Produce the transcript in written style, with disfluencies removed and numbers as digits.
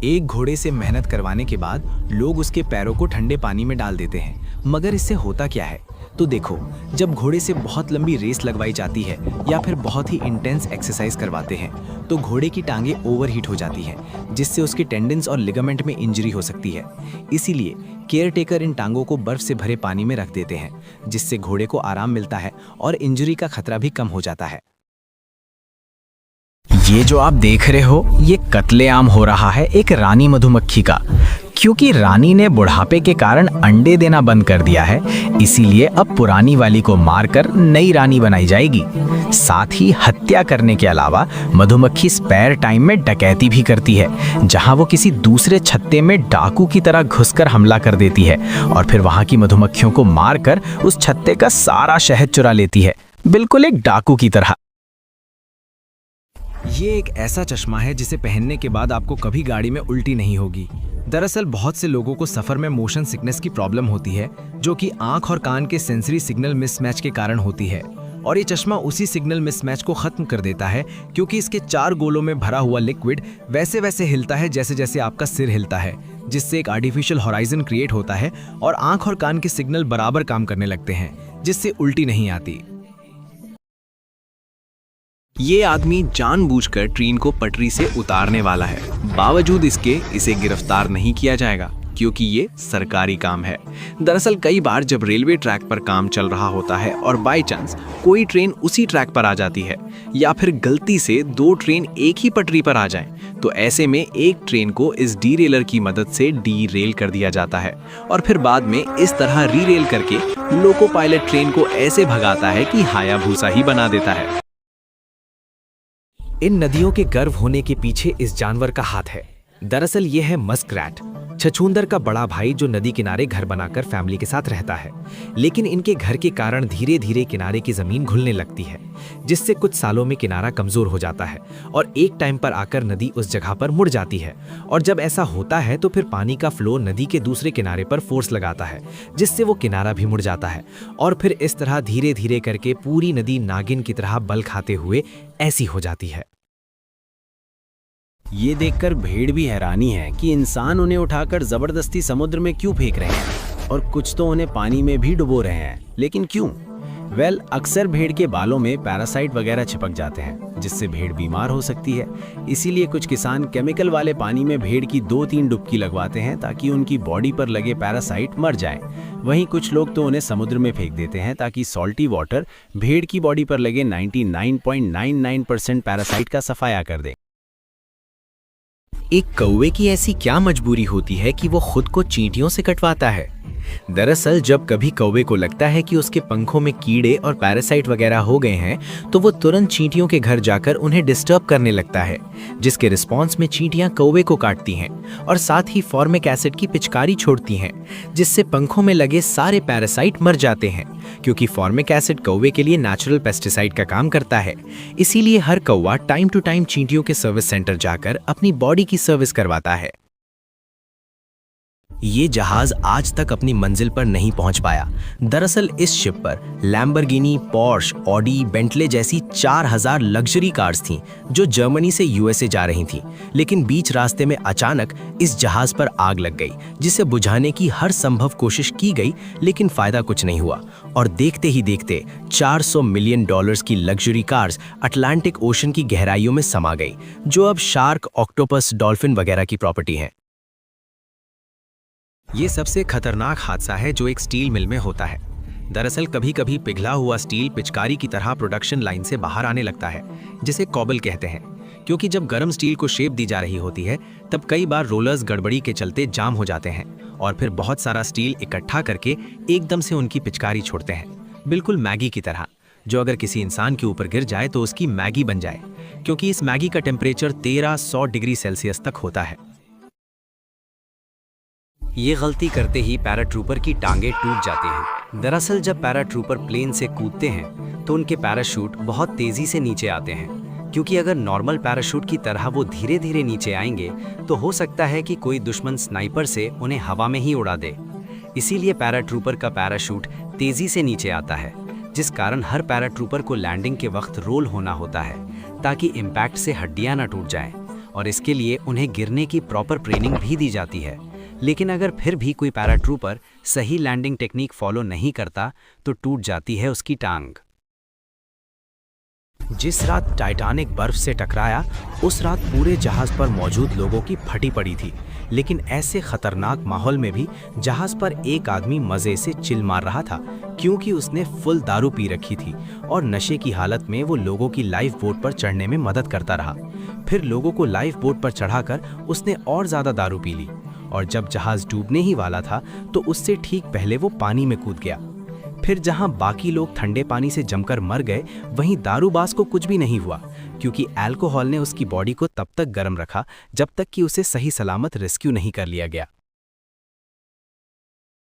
एक घोड़े से मेहनत करवाने के बाद लोग उसके पैरों को ठंडे पानी में डाल देते हैं, मगर इससे होता क्या है? तो देखो, जब घोड़े से बहुत लंबी रेस लगवाई जाती है या फिर बहुत ही इंटेंस एक्सरसाइज करवाते हैं, तो घोड़े की टांगें ओवरहीट हो जाती हैं, जिससे उसके टेंडन्स और लिगामेंट में इंजरी हो सकती है। इसीलिए केयर टेकर इन टांगों को बर्फ से भरे पानी में रख देते हैं, जिससे घोड़े को आराम मिलता है और इंजरी का खतरा भी कम हो जाता है। ये जो आप देख रहे हो, ये कत्लेआम हो रहा है एक रानी मधुमक्खी का। क्योंकि रानी ने बुढ़ापे के कारण अंडे देना बंद कर दिया है, इसीलिए अब पुरानी वाली को मारकर नई रानी बनाई जाएगी। साथ ही हत्या करने के अलावा मधुमक्खी स्पेयर टाइम में डकैती भी करती है, जहां वो किसी दूसरे छत्ते में डाकू की तरह घुसकर हमला कर देती है और फिर वहां की मधुमक्खियों को मारकर उस छत्ते का सारा शहद चुरा लेती है, बिल्कुल एक डाकू की तरह। ये एक ऐसा चश्मा है जिसे पहनने के बाद आपको कभी गाड़ी में उल्टी नहीं होगी। दरअसल बहुत से लोगों को सफर में मोशन सिकनेस की प्रॉब्लम होती है, जो कि आंख और कान के सेंसरी सिग्नल मिसमैच के कारण होती है। और ये चश्मा उसी सिग्नल मिसमैच को खत्म कर देता है, क्योंकि इसके 4 गोलों में भरा हुआ लिक्विड वैसे वैसे हिलता है जैसे जैसे आपका सिर हिलता है, जिससे एक आर्टिफिशियल हॉराइजन क्रिएट होता है और आंख और कान के सिग्नल बराबर काम करने लगते हैं, जिससे उल्टी नहीं आती। ये आदमी जानबूझकर ट्रेन को पटरी से उतारने वाला है, बावजूद इसके इसे गिरफ्तार नहीं किया जाएगा, क्योंकि ये सरकारी काम है। दरअसल कई बार जब रेलवे ट्रैक पर काम चल रहा होता है और बाय चांस कोई ट्रेन उसी ट्रैक पर आ जाती है, या फिर गलती से 2 ट्रेन एक ही पटरी पर आ जाएं, तो ऐसे में एक ट्रेन को इस डीरेलर की मदद से डीरेल कर दिया जाता है और फिर बाद में इस तरह रीरेल करके लोको पायलट ट्रेन को ऐसे भगाता है कि हायाबूसा ही बना देता है। इन नदियों के गर्व होने के पीछे इस जानवर का हाथ है। दरअसल ये है मस्करैट, छछूंदर का बड़ा भाई, जो नदी किनारे घर बनाकर फैमिली के साथ रहता है। लेकिन इनके घर के कारण धीरे धीरे किनारे की जमीन घुलने लगती है, जिससे कुछ सालों में किनारा कमजोर हो जाता है और एक टाइम पर आकर नदी उस जगह पर मुड़ जाती है। और जब ऐसा होता है तो फिर पानी का फ्लो नदी के दूसरे किनारे पर फोर्स लगाता है, जिससे वो किनारा भी मुड़ जाता है और फिर इस तरह धीरे धीरे करके पूरी नदी नागिन की तरह बल खाते हुए ऐसी हो जाती है। ये देखकर भेड़ भी हैरानी है कि इंसान उन्हें उठाकर जबरदस्ती समुद्र में क्यों फेंक रहे हैं, और कुछ तो उन्हें पानी में भी डुबो रहे हैं। लेकिन क्यों? अक्सर भेड़ के बालों में पैरासाइट वगैरह चिपक जाते हैं, जिससे भेड़ बीमार हो सकती है। इसीलिए कुछ किसान केमिकल वाले पानी में भेड़ की 2-3 डुबकी लगवाते हैं, ताकि उनकी बॉडी पर लगे पैरासाइट मर जाएं। वहीं कुछ लोग तो उन्हें समुद्र में फेंक देते हैं, ताकि सॉल्टी वाटर भेड़ की बॉडी पर लगे 99.99% पैरासाइट का सफाया कर दे। एक कौवे की ऐसी क्या मजबूरी होती है कि वो खुद को चींटियों से कटवाता है? दरअसल जब कभी कौवे को लगता है कि उसके पंखों में कीड़े और पैरासाइट वगैरह हो गए हैं, तो वो तुरंत चींटियों के घर जाकर उन्हें डिस्टर्ब करने लगता है, जिसके रिस्पॉन्स में चींटियां कौवे को काटती हैं और साथ ही फॉर्मिक एसिड की पिचकारी छोड़ती हैं, जिससे पंखों में लगे सारे पैरासाइट मर जाते हैं। क्योंकि फॉर्मिक एसिड कौवे के लिए नेचुरल पेस्टिसाइड का काम करता है, इसीलिए हर कौवा टाइम टू टाइम चींटियों के सर्विस सेंटर जाकर अपनी बॉडी की सर्विस करवाता है। ये जहाज आज तक अपनी मंजिल पर नहीं पहुंच पाया। दरअसल इस शिप पर लैम्बोर्गिनी, पोर्श, ऑडी, बेंटले जैसी 4000 लग्जरी कार्स थीं, जो जर्मनी से यूएसए जा रही थीं। लेकिन बीच रास्ते में अचानक इस जहाज पर आग लग गई, जिसे बुझाने की हर संभव कोशिश की गई, लेकिन फायदा कुछ नहीं हुआ। और देखते ही देखते $400 मिलियन की लग्जरी कार्स अटलांटिक ओशन की गहराइयों में समा गई, जो अब शार्क, ऑक्टोपस, डॉल्फिन वगैरह की प्रॉपर्टी है। ये सबसे खतरनाक हादसा है जो एक स्टील मिल में होता है। दरअसल कभी कभी पिघला हुआ स्टील पिचकारी की तरह प्रोडक्शन लाइन से बाहर आने लगता है, जिसे कॉबल कहते हैं। क्योंकि जब गर्म स्टील को शेप दी जा रही होती है, तब कई बार रोलर्स गड़बड़ी के चलते जाम हो जाते हैं और फिर बहुत सारा स्टील इकट्ठा करके एकदम से उनकी पिचकारी छोड़ते हैं, बिल्कुल मैगी की तरह, जो अगर किसी इंसान के ऊपर गिर जाए तो उसकी मैगी बन जाए। क्योंकि इस मैगी का टेम्परेचर 1300 डिग्री सेल्सियस तक होता है। ये गलती करते ही पैराट्रूपर की टांगें टूट जाती हैं। दरअसल जब पैराट्रूपर प्लेन से कूदते हैं तो उनके पैराशूट बहुत तेजी से नीचे आते हैं, क्योंकि अगर नॉर्मल पैराशूट की तरह वो धीरे धीरे नीचे आएंगे तो हो सकता है कि कोई दुश्मन स्नाइपर से उन्हें हवा में ही उड़ा दे। इसीलिए पैराट्रूपर का पैराशूट तेजी से नीचे आता है, जिस कारण हर पैराट्रूपर को लैंडिंग के वक्त रोल होना होता है, ताकि इम्पैक्ट से हड्डियां न टूट जाएं। और इसके लिए उन्हें गिरने की प्रॉपर ट्रेनिंग भी दी जाती है। लेकिन अगर फिर भी कोई पैराट्रूपर सही लैंडिंग टेक्निक फॉलो नहीं करता तो टूट जाती है उसकी टांग। जिस रात टाइटैनिक बर्फ से टकराया उस रात पूरे जहाज पर मौजूद लोगों की फटी पड़ी थी। लेकिन ऐसे खतरनाक माहौल में भी जहाज पर एक आदमी मजे से चिल मार रहा था, क्योंकि उसने फुल दारू पी रखी थी और नशे की हालत में वो लोगों की लाइफ बोट पर चढ़ने में मदद करता रहा। फिर लोगों को लाइफ बोट पर चढ़ाकर उसने और ज्यादा दारू पी ली और जब जहाज डूबने ही वाला था तो उससे ठीक पहले वो पानी में कूद गया। फिर जहां बाकी लोग ठंडे पानी से जमकर मर गए, वहीं दारूबाज को कुछ भी नहीं हुआ, क्योंकि अल्कोहल ने उसकी बॉडी को तब तक गर्म रखा जब तक कि उसे सही सलामत रेस्क्यू नहीं कर लिया गया।